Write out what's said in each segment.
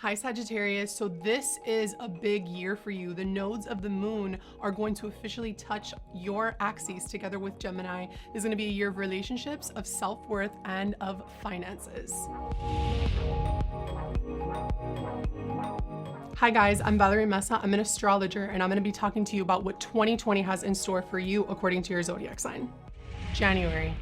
Hi Sagittarius, so this is a big year for you. The nodes of the moon are going to officially touch your axes together with Gemini. This is going to be a year of relationships, of self-worth, and of finances. Hi guys, I'm Valerie Mesa. I'm an astrologer and I'm going to be talking to you about what 2020 has in store for you according to your zodiac sign. January.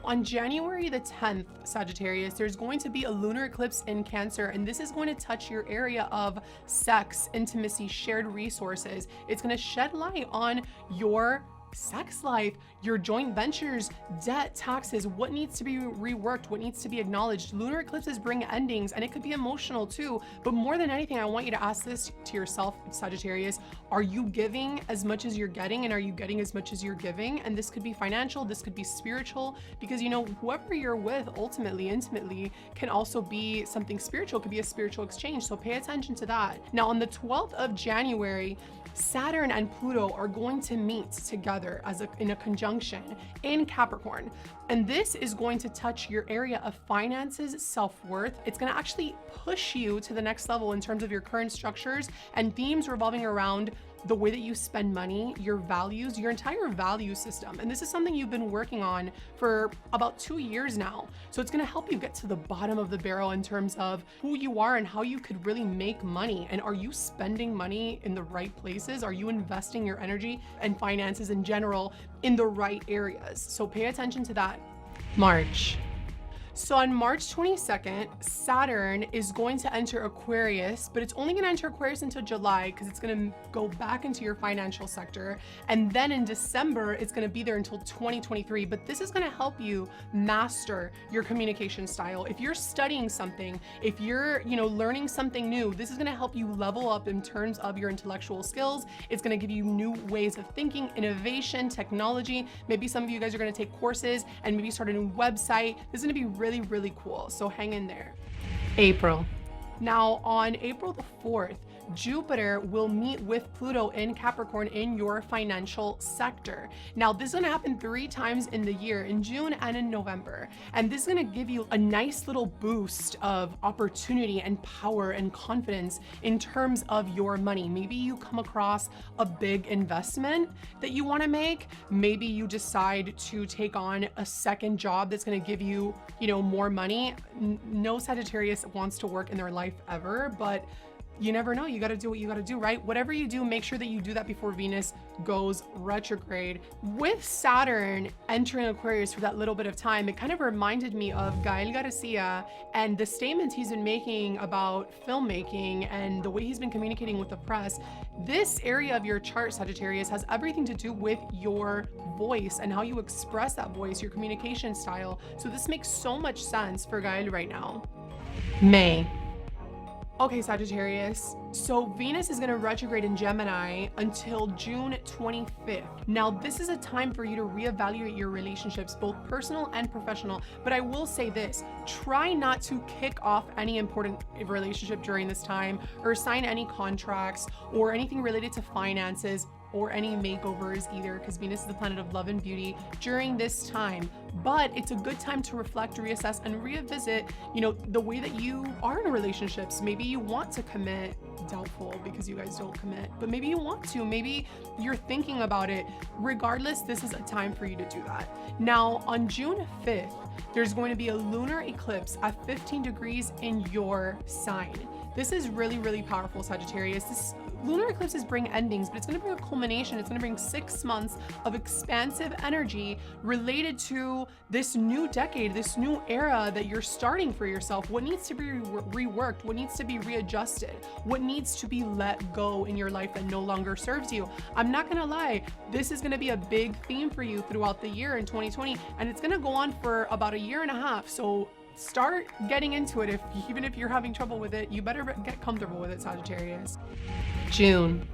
On January the 10th, Sagittarius, there's going to be a lunar eclipse in Cancer, and this is going to touch your area of sex, intimacy, shared resources. It's going to shed light on your sex life, your joint ventures, debt, taxes, what needs to be reworked, what needs to be acknowledged. Lunar eclipses bring endings, and it could be emotional too. But more than anything, I want you to ask this to yourself, Sagittarius. Are you giving as much as you're getting, and are you getting as much as you're giving? And this could be financial, this could be spiritual, because you know, whoever you're with ultimately, intimately, can also be something spiritual, it could be a spiritual exchange. So pay attention to that. Now on the 12th of January, Saturn and Pluto are going to meet together in a conjunction in Capricorn. And this is going to touch your area of finances, self-worth. It's going to actually push you to the next level in terms of your current structures and themes revolving around the way that you spend money, your values, your entire value system. And this is something you've been working on for about 2 years now. So it's gonna help you get to the bottom of the barrel in terms of who you are and how you could really make money. And are you spending money in the right places? Are you investing your energy and finances in general in the right areas? So pay attention to that. March. So on March 22nd, Saturn is going to enter Aquarius, but it's only going to enter Aquarius until July because it's going to go back into your financial sector. And then in December, it's going to be there until 2023. But this is going to help you master your communication style. If you're studying something, if you're, learning something new, this is going to help you level up in terms of your intellectual skills. It's going to give you new ways of thinking, innovation, technology. Maybe some of you guys are going to take courses and maybe start a new website. This is going to be really cool, so hang in there. April. Now on April the 4th, Jupiter will meet with Pluto in Capricorn in your financial sector. Now this is going to happen 3 times in the year, in June and in November. And this is going to give you a nice little boost of opportunity and power and confidence in terms of your money. Maybe you come across a big investment that you want to make. Maybe you decide to take on a second job that's going to give you, more money. No Sagittarius wants to work in their life ever, but you never know. You got to do what you got to do, right? Whatever you do, make sure that you do that before Venus goes retrograde. With Saturn entering Aquarius for that little bit of time, it kind of reminded me of Gael Garcia and the statements he's been making about filmmaking and the way he's been communicating with the press. This area of your chart, Sagittarius, has everything to do with your voice and how you express that voice, your communication style. So this makes so much sense for Gael right now. May. Okay, Sagittarius, so Venus is going to retrograde in Gemini until June 25th. Now, this is a time for you to reevaluate your relationships, both personal and professional. But I will say this, try not to kick off any important relationship during this time or sign any contracts or anything related to finances or any makeovers either, because Venus is the planet of love and beauty during this time. But it's a good time to reflect, reassess, and revisit, the way that you are in relationships. Maybe you want to commit, doubtful because you guys don't commit, but maybe you want to, maybe you're thinking about it. Regardless, this is a time for you to do that. Now, on June 5th, there's going to be a lunar eclipse at 15 degrees in your sign. This is really powerful, Sagittarius. This lunar eclipses bring endings, but it's going to bring a culmination. It's going to bring 6 months of expansive energy related to this new decade, this new era that you're starting for yourself. What needs to be reworked? What needs to be readjusted? What needs to be let go in your life that no longer serves you? I'm not going to lie. This is going to be a big theme for you throughout the year in 2020, and it's going to go on for about 1.5 years. So start getting into it. Even if you're having trouble with it, you better get comfortable with it, Sagittarius. June.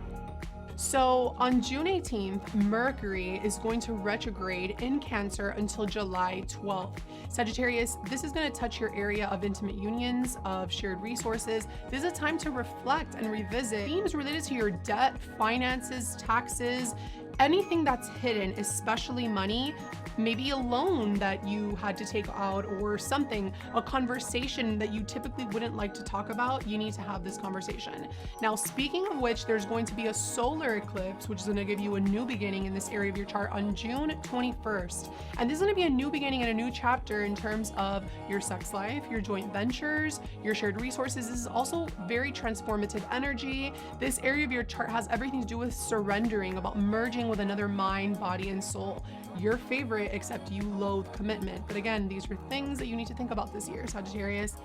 So on June 18th, Mercury is going to retrograde in Cancer until July 12th. Sagittarius, this is going to touch your area of intimate unions, of shared resources. This is a time to reflect and revisit themes related to your debt, finances, taxes, anything that's hidden, especially money, maybe a loan that you had to take out or something, a conversation that you typically wouldn't like to talk about, you need to have this conversation. Now, speaking of which, there's going to be a solar eclipse, which is going to give you a new beginning in this area of your chart on June 21st. And this is going to be a new beginning and a new chapter in terms of your sex life, your joint ventures, your shared resources. This is also very transformative energy. This area of your chart has everything to do with surrendering, about merging with another mind, body, and soul. Your favorite, except you loathe commitment. But again, these are things that you need to think about this year, Sagittarius.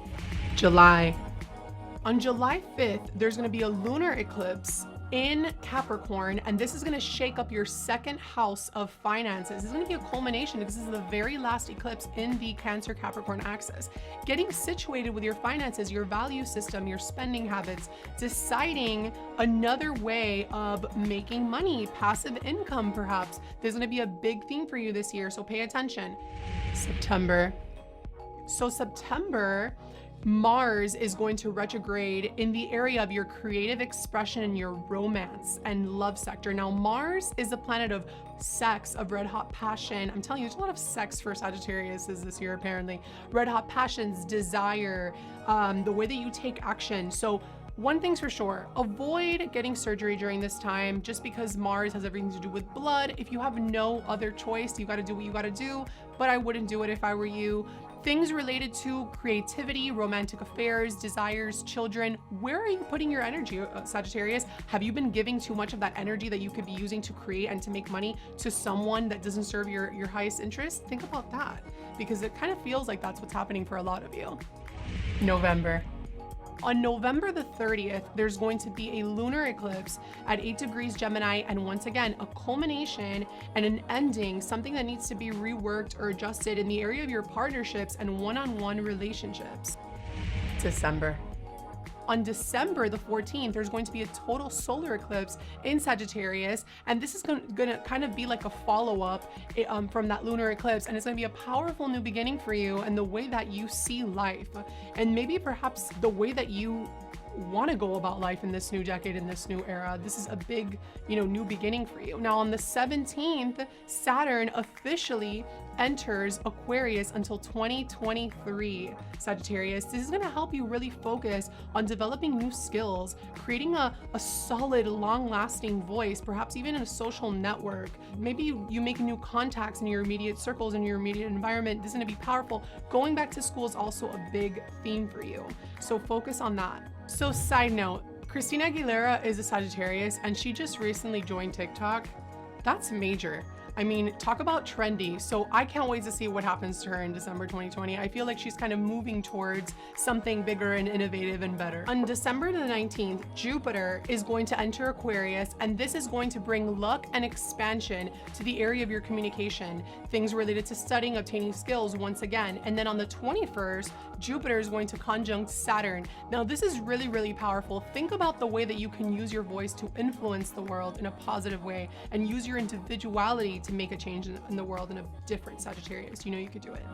July. On July 5th, there's going to be a lunar eclipse in Capricorn, and this is going to shake up your second house of finances. This is going to be a culmination because this is the very last eclipse in the Cancer Capricorn axis. Getting situated with your finances, your value system, your spending habits, deciding another way of making money, passive income perhaps. There's going to be a big theme for you this year, so pay attention. September. So September, Mars is going to retrograde in the area of your creative expression and your romance and love sector. Now, Mars is the planet of sex, of red hot passion. I'm telling you, there's a lot of sex for Sagittarius this year, apparently. Red hot passions, desire, the way that you take action. So one thing's for sure, avoid getting surgery during this time just because Mars has everything to do with blood. If you have no other choice, you got to do what you got to do, but I wouldn't do it if I were you. Things related to creativity, romantic affairs, desires, children. Where are you putting your energy, Sagittarius? Have you been giving too much of that energy that you could be using to create and to make money to someone that doesn't serve your highest interest? Think about that, because it kind of feels like that's what's happening for a lot of you. November. On November the 30th, there's going to be a lunar eclipse at 8 degrees Gemini, and once again, a culmination and an ending, something that needs to be reworked or adjusted in the area of your partnerships and one-on-one relationships. December. On December the 14th, there's going to be a total solar eclipse in Sagittarius, and this is going to kind of be like a follow-up from that lunar eclipse, and it's going to be a powerful new beginning for you and the way that you see life, and maybe perhaps the way that you want to go about life in this new decade, in this new era. This is a big, new beginning for you. Now on the 17th, Saturn officially enters Aquarius until 2023, Sagittarius. This is going to help you really focus on developing new skills, creating a solid, long-lasting voice, perhaps even in a social network. Maybe you make new contacts in your immediate circles, in your immediate environment. This is going to be powerful. Going back to school is also a big theme for you, so focus on that. So side note, Christian Aguilera is a Sagittarius, and she just recently joined TikTok. That's major. I mean, talk about trendy. So I can't wait to see what happens to her in December 2020. I feel like she's kind of moving towards something bigger and innovative and better. On December the 19th, Jupiter is going to enter Aquarius, and this is going to bring luck and expansion to the area of your communication, things related to studying, obtaining skills once again. And then on the 21st, Jupiter is going to conjunct Saturn. Now, this is really, really powerful. Think about the way that you can use your voice to influence the world in a positive way and use your individuality to make a change in the world in a different Sagittarius. You could do it.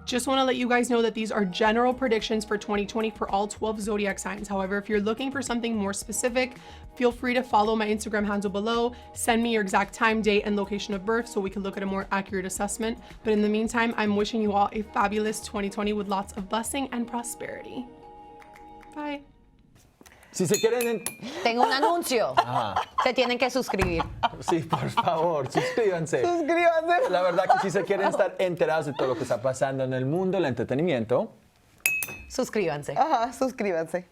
Just want to let you guys know that these are general predictions for 2020 for all 12 zodiac signs. However, if you're looking for something more specific, feel free to follow my Instagram handle below. Send me your exact time, date, and location of birth so we can look at a more accurate assessment. But in the meantime, I'm wishing you all a fabulous 2020 with lots of blessing and prosperity. Bye. Si se quieren... Tengo un anuncio. Se tienen que suscribir. Sí, por favor, suscríbanse. Suscríbanse. La verdad que si se quieren estar enterados de todo lo que está pasando en el mundo del entretenimiento... Suscríbanse. Ajá, suscríbanse.